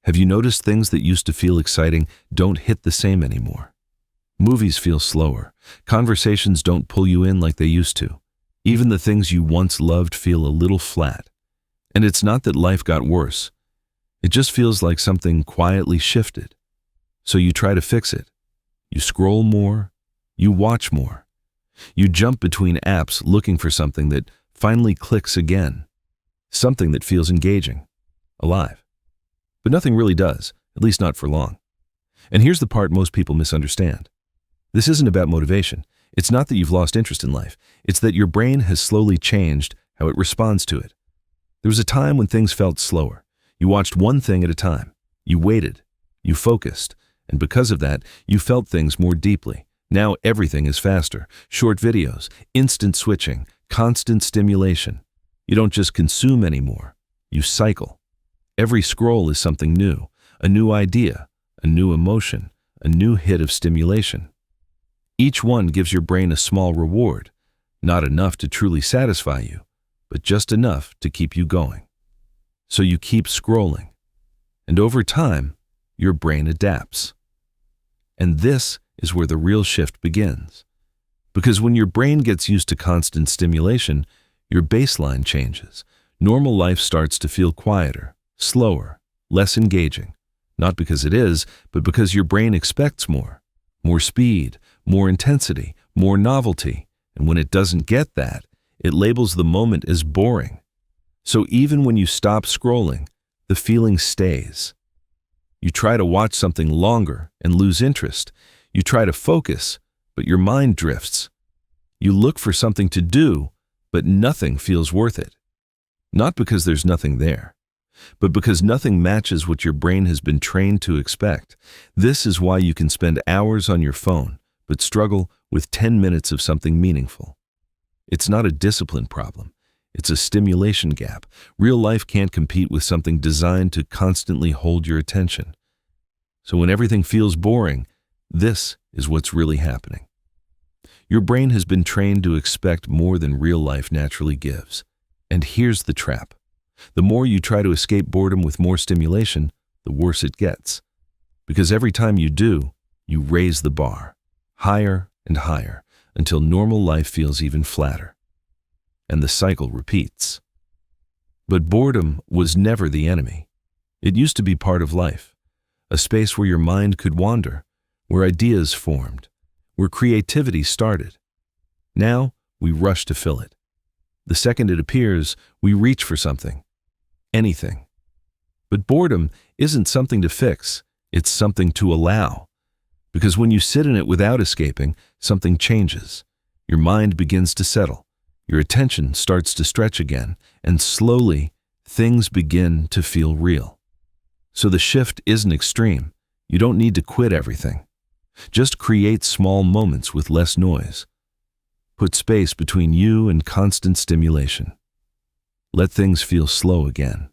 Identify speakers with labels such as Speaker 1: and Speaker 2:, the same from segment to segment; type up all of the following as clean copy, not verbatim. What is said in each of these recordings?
Speaker 1: Have you noticed things that used to feel exciting don't hit the same anymore? Movies feel slower. Conversations don't pull you in like they used to. Even the things you once loved feel a little flat. And it's not that life got worse. It just feels like something quietly shifted. So you try to fix it. You scroll more. You watch more. You jump between apps looking for something that finally clicks again. Something that feels engaging, alive. But nothing really does, at least not for long. And here's the part most people misunderstand. This isn't about motivation. It's not that you've lost interest in life. It's that your brain has slowly changed how it responds to it. There was a time when things felt slower. You watched one thing at a time. You waited. You focused. And because of that, you felt things more deeply. Now everything is faster. Short videos, instant switching, constant stimulation. You don't just consume anymore. You cycle. Every scroll is something new, a new idea, a new emotion, a new hit of stimulation. Each one gives your brain a small reward, not enough to truly satisfy you, but just enough to keep you going. So you keep scrolling, and over time, your brain adapts. And this is where the real shift begins. Because when your brain gets used to constant stimulation, your baseline changes. Normal life starts to feel quieter, slower, less engaging. Not because it is, but because your brain expects more. More speed, more intensity, more novelty. And when it doesn't get that, it labels the moment as boring. So even when you stop scrolling, the feeling stays. You try to watch something longer and lose interest. You try to focus, but your mind drifts. You look for something to do, but nothing feels worth it. Not because there's nothing there, but because nothing matches what your brain has been trained to expect. This is why you can spend hours on your phone, but struggle with 10 minutes of something meaningful. It's not a discipline problem. It's a stimulation gap. Real life can't compete with something designed to constantly hold your attention. So when everything feels boring, this is what's really happening. Your brain has been trained to expect more than real life naturally gives. And here's the trap. The more you try to escape boredom with more stimulation, the worse it gets. Because every time you do, you raise the bar, higher and higher, until normal life feels even flatter. And the cycle repeats. But boredom was never the enemy. It used to be part of life, a space where your mind could wander, where ideas formed, where creativity started. Now, we rush to fill it. The second it appears, we reach for something, anything. But boredom isn't something to fix, it's something to allow. Because when you sit in it without escaping, something changes. Your mind begins to settle. Your attention starts to stretch again, and slowly, things begin to feel real. So the shift isn't extreme. You don't need to quit everything. Just create small moments with less noise. Put space between you and constant stimulation. Let things feel slow again.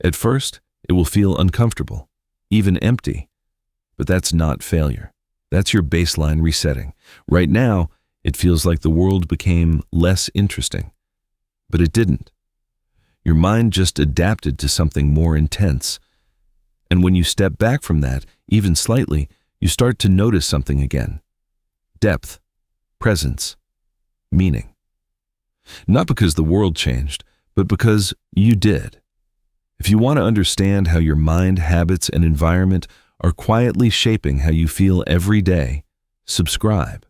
Speaker 1: At first, it will feel uncomfortable, even empty. But that's not failure. That's your baseline resetting. Right now, it feels like the world became less interesting. But it didn't. Your mind just adapted to something more intense. And when you step back from that, even slightly, you start to notice something again. Depth, presence, meaning. Not because the world changed, but because you did. If you want to understand how your mind, habits, and environment are quietly shaping how you feel every day, subscribe.